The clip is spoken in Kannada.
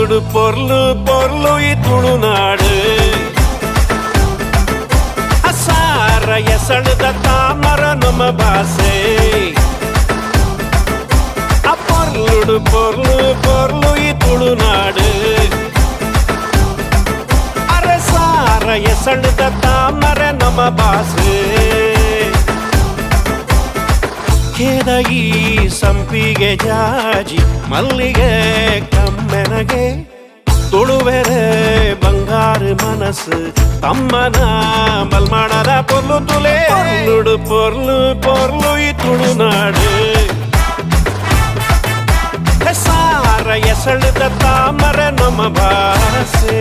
ಪೊರ್ಲುಡು ಪೊರ್ಲು ಪೊರ್ಲು ಈ ತುಳುನಾಡು ಅಸಾರ ಎಸಳದ ತಾಮರ ನಮ್ಮ ಭಾಷೆ ಪೊರ್ಲುಡು ಪೊರ್ಲು ಪೊರ್ಲು ಈ ತುಳುನಾಡು ಅರಸಾರ ಎಸಳದ ತಾಮರ ನಮ್ಮ ಭಾಷೆ ಕೇದಗಿ ಸಂಪಿಗೆ ಜಾಜಿ ಮಲ್ಲಿಗೆ ಕಮ್ಮೆನಗೆ ತುಳುವೆರೆ ಬಂಗಾರ ಮನಸ್ಸು ತಮ್ಮನ ಮಲ್ಮಾಡದ ಪೊರ್ಲು ತುಲೆ ಪೊರ್ಲುಡು ಪೊರ್ಲು ಪೊರ್ಲು ಈ ತುಳುನಾಡು ಸಾರ ಎಸಳದ ತಾಮರ ನಮ್ಮ ಭಾಷೆ